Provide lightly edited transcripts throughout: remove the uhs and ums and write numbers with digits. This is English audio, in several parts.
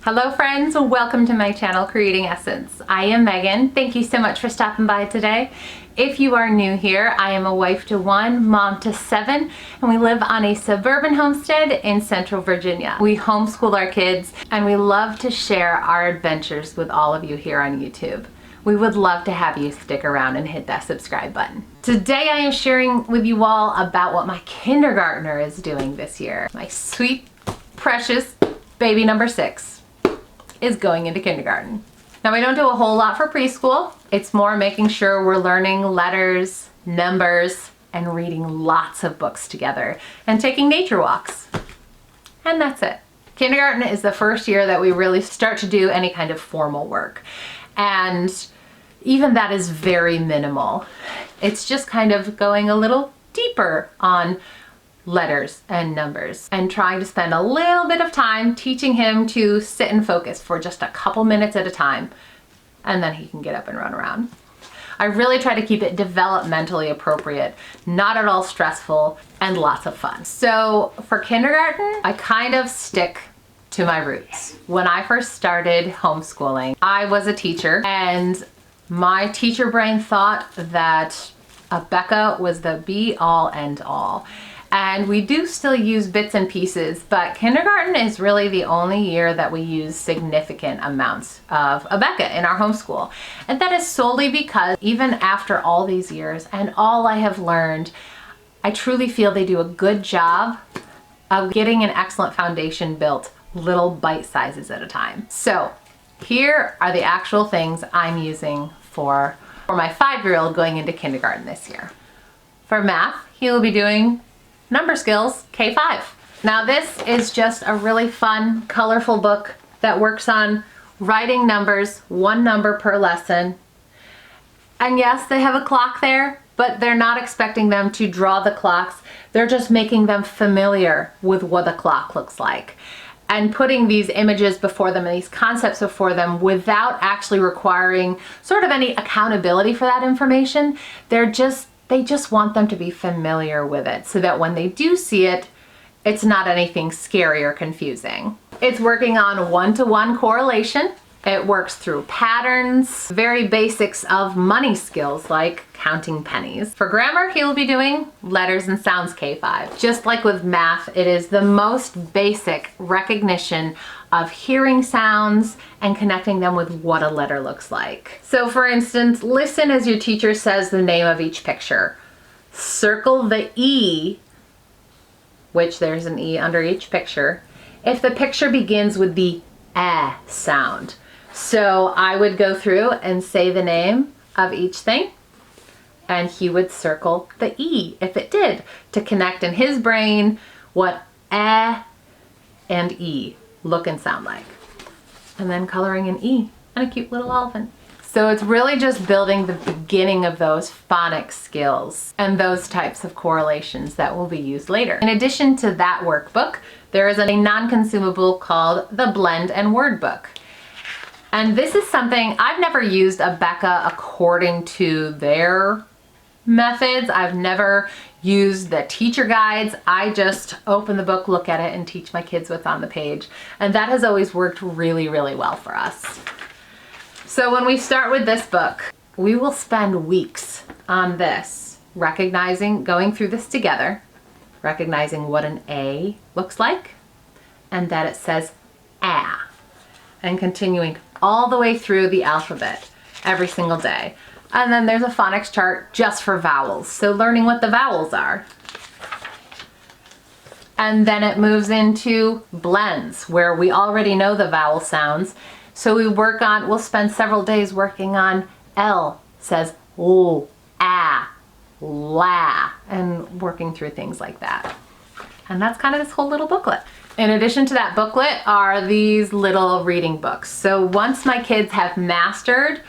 Hello friends, welcome to my channel Creating Essence. I am Megan. Thank you so much for stopping by today. If you are new here, I am a wife to 1, mom to 7, and we live on a suburban homestead in Central Virginia. We homeschool our kids and we love to share our adventures with all of you here on YouTube. We would love to have you stick around and hit that subscribe button. Today I am sharing with you all about what my kindergartner is doing this year. My sweet, precious baby number 6 is going into kindergarten. Now we don't do a whole lot for preschool. It's more making sure we're learning letters, numbers, and reading lots of books together and taking nature walks. And that's it. Kindergarten is the first year that we really start to do any kind of formal work. And even that is very minimal. It's just kind of going a little deeper on letters and numbers and trying to spend a little bit of time teaching him to sit and focus for just a couple minutes at a time, and then he can get up and run around. I really try to keep it developmentally appropriate, not at all stressful, and lots of fun. So for kindergarten, I kind of stick to my roots. When I first started homeschooling, I was a teacher, and my teacher brain thought that Becca was the be-all end-all. And we do still use bits and pieces, but kindergarten is really the only year that we use significant amounts of Becca in our homeschool. And that is solely because even after all these years and all I have learned, I truly feel they do a good job of getting an excellent foundation built little bite sizes at a time. So here are the actual things I'm using for my 5-year-old going into kindergarten this year. For math, he will be doing Number Skills K5. Now this is just a really fun, colorful book that works on writing numbers, 1 number per lesson. And yes, they have a clock there, but they're not expecting them to draw the clocks. They're just making them familiar with what a clock looks like and putting these images before them and these concepts before them without actually requiring sort of any accountability for that information. They just want them to be familiar with it so that when they do see it, it's not anything scary or confusing. It's working on one-to-one correlation. It works through patterns, very basics of money skills like counting pennies. For grammar, he will be doing letters and sounds K5. Just like with math, it is the most basic recognition of hearing sounds and connecting them with what a letter looks like. So for instance, listen as your teacher says the name of each picture. Circle the E, which there's an E under each picture, if the picture begins with the sound. So I would go through and say the name of each thing, and he would circle the E if it did, to connect in his brain what and E look and sound like. And then coloring an E and a cute little elephant. So it's really just building the beginning of those phonics skills and those types of correlations that will be used later. In addition to that workbook, there is a non-consumable called the Blend and Word Book. And this is something I've never used Becca according to their methods. I've never used the teacher guides. I just open the book, look at it, and teach my kids what's on the page. And that has always worked really, really well for us. So when we start with this book, we will spend weeks on this, going through this together, recognizing what an A looks like, and that it says A, and continuing all the way through the alphabet every single day. And then there's a phonics chart just for vowels, so learning what the vowels are. And then it moves into blends, where we already know the vowel sounds. So we'll spend several days working on L says L, A, La, and working through things like that. And that's kind of this whole little booklet. In addition to that booklet are these little reading books. So once my kids have mastered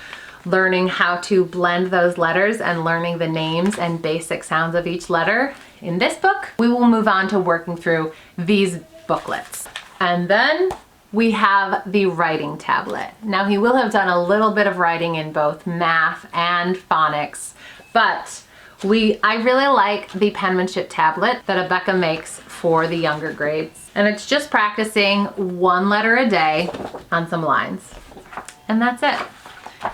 learning how to blend those letters and learning the names and basic sounds of each letter in this book, we will move on to working through these booklets. And then we have the writing tablet. Now he will have done a little bit of writing in both math and phonics, but I really like the penmanship tablet that Becca makes for the younger grades. And it's just practicing 1 letter a day on some lines. And that's it.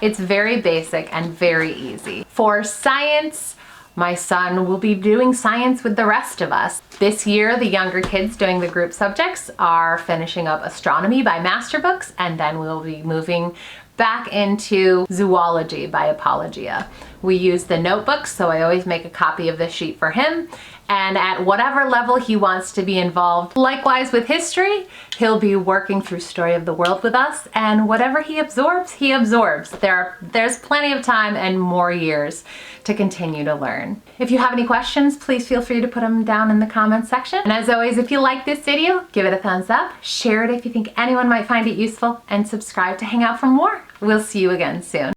It's very basic and very easy. For science, my son will be doing science with the rest of us. This year, the younger kids doing the group subjects are finishing up astronomy by master books, and then we'll be moving back into zoology by Apologia. We use the notebooks, so I always make a copy of this sheet for him. And at whatever level he wants to be involved, likewise with history, he'll be working through Story of the World with us, and whatever he absorbs, he absorbs. There's plenty of time and more years to continue to learn. If you have any questions, please feel free to put them down in the comments section. And as always, if you like this video, give it a thumbs up, share it if you think anyone might find it useful, and subscribe to hang out for more. We'll see you again soon.